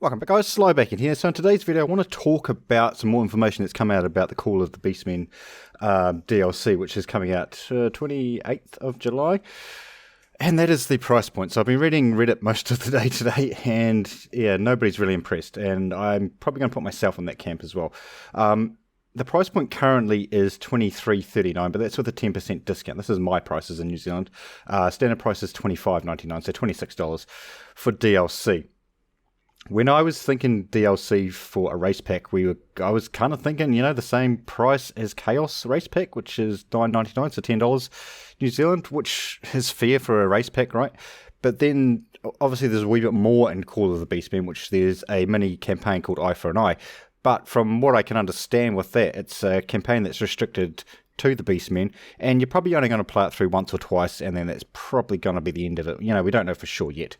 Welcome back guys, Sly back in here. So in today's video I want to talk about some more information that's come out about the Call of the Beastmen DLC, which is coming out 28th of July. And that is the price point. So I've been reading Reddit most of the day today, and yeah, nobody's really impressed. And I'm probably going to put myself in that camp as well. The price point currently is $23.39, but that's with a 10% discount. This is my prices in New Zealand. Standard price is $25.99, so $26 for DLC. When I was thinking DLC for a race pack, I was kind of thinking, the same price as Chaos race pack, which is $9.99, so $10 New Zealand, which is fair for a race pack, right? But then, obviously, there's a wee bit more in Call of the Beastmen, which there's a mini campaign called Eye for an Eye. But from what I can understand with that, it's a campaign that's restricted to the Beastmen, and you're probably only going to play it through once or twice, and then that's probably going to be the end of it. We don't know for sure yet.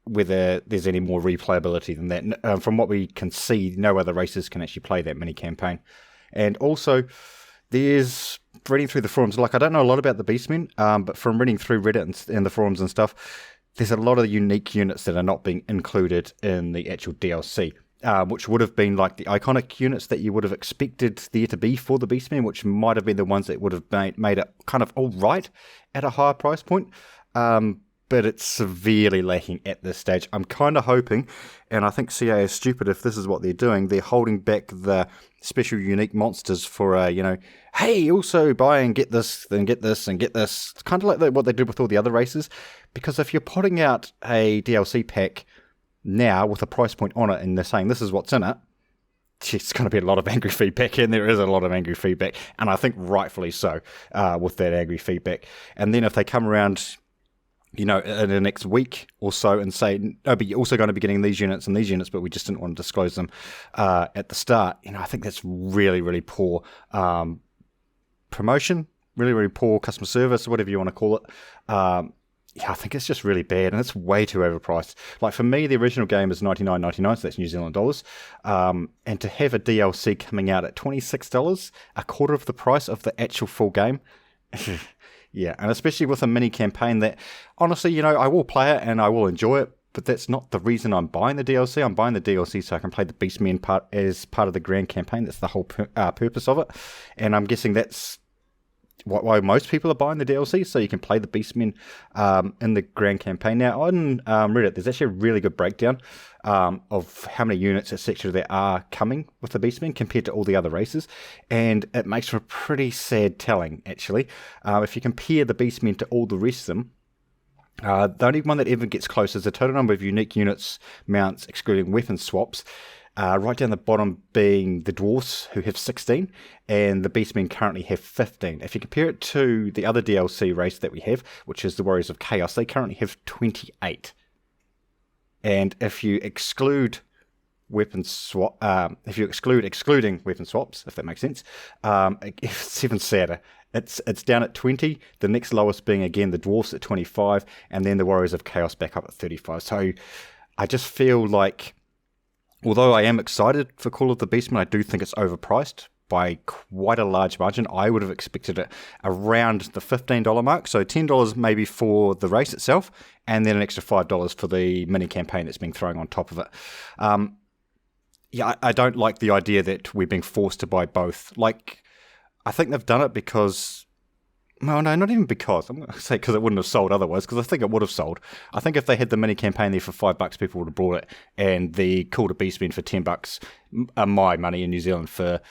Whether there's any more replayability than that. From what we can see, no other races can actually play that mini campaign. And also, there's reading through the forums, I don't know a lot about the Beastmen, but from reading through Reddit and the forums and stuff, there's a lot of unique units that are not being included in the actual DLC, which would have been like the iconic units that you would have expected there to be for the Beastmen, which might have been the ones that would have made it kind of all right at a higher price point. But it's severely lacking at this stage. I'm kind of hoping, and I think CA is stupid if this is what they're doing, they're holding back the special unique monsters for hey, also buy and get this, then get this, and get this. It's kind of like what they did with all the other races, because if you're putting out a DLC pack now with a price point on it and they're saying this is what's in it, it's going to be a lot of angry feedback, and there is a lot of angry feedback, and I think rightfully so with that angry feedback. And then if they come around in the next week or so and say, no, but you're also going to be getting these units and these units, but we just didn't want to disclose them at the start. I think that's really, really poor promotion, really, really poor customer service, whatever you want to call it. I think it's just really bad, and it's way too overpriced. Like, for me, the original game is $99.99, so that's New Zealand dollars. And to have a DLC coming out at $26, a quarter of the price of the actual full game, yeah, and especially with a mini campaign that, honestly, I will play it and I will enjoy it, but that's not the reason I'm buying the DLC. I'm buying the DLC so I can play the Beastmen as part of the grand campaign. That's the whole purpose of it. And I'm guessing that's why most people are buying the DLC, so you can play the Beastmen in the grand campaign. Now, on Reddit, there's actually a really good breakdown of how many units, etc., there are coming with the Beastmen compared to all the other races, and it makes for a pretty sad telling, actually. If you compare the Beastmen to all the rest of them, the only one that ever gets close is the total number of unique units, mounts, excluding weapon swaps. Right down the bottom being the Dwarfs, who have 16, and the Beastmen currently have 15. If you compare it to the other DLC race that we have, which is the Warriors of Chaos, they currently have 28. And if you exclude weapon swap, excluding weapon swaps, if that makes sense, it's even sadder. It's down at 20, the next lowest being, again, the Dwarfs at 25, and then the Warriors of Chaos back up at 35. So I just feel like, although I am excited for Call of the Beastmen, I do think it's overpriced by quite a large margin. I would have expected it around the $15 mark, so $10 maybe for the race itself, and then an extra $5 for the mini campaign that's being thrown on top of it. I don't like the idea that we're being forced to buy both. I think they've done it because... No, not even because. I'm going to say because it wouldn't have sold otherwise, because I think it would have sold. I think if they had the mini campaign there for $5, people would have bought it, and the Call to Beastmen for $10, my money in New Zealand for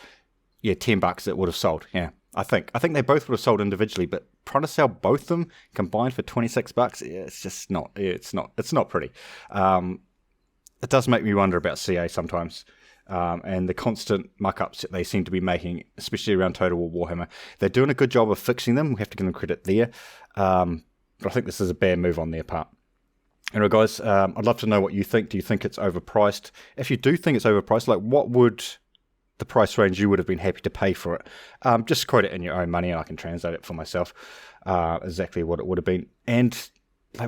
$10, it would have sold. Yeah, I think they both would have sold individually, but trying to sell both of them combined for $26, it's just not. It's not pretty. It does make me wonder about CA sometimes. And the constant muck-ups that they seem to be making, especially around Total War Warhammer. They're doing a good job of fixing them. We have to give them credit there. But I think this is a bad move on their part. Anyway, guys, I'd love to know what you think. Do you think it's overpriced? If you do think it's overpriced, what would the price range you would have been happy to pay for it? Just quote it in your own money, and I can translate it for myself, exactly what it would have been. And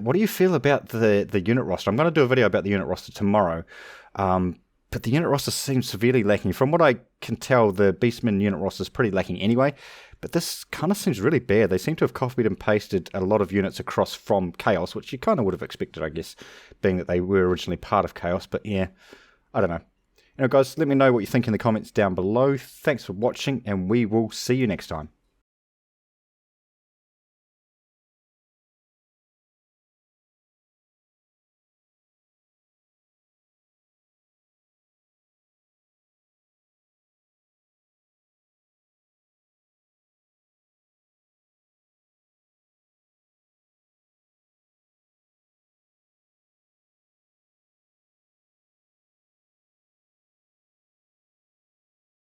what do you feel about the unit roster? I'm going to do a video about the unit roster tomorrow. But the unit roster seems severely lacking. From what I can tell, the Beastmen unit roster is pretty lacking anyway. But this kind of seems really bad. They seem to have copied and pasted a lot of units across from Chaos, which you kind of would have expected, I guess, being that they were originally part of Chaos. But yeah, I don't know. Guys, let me know what you think in the comments down below. Thanks for watching, and we will see you next time.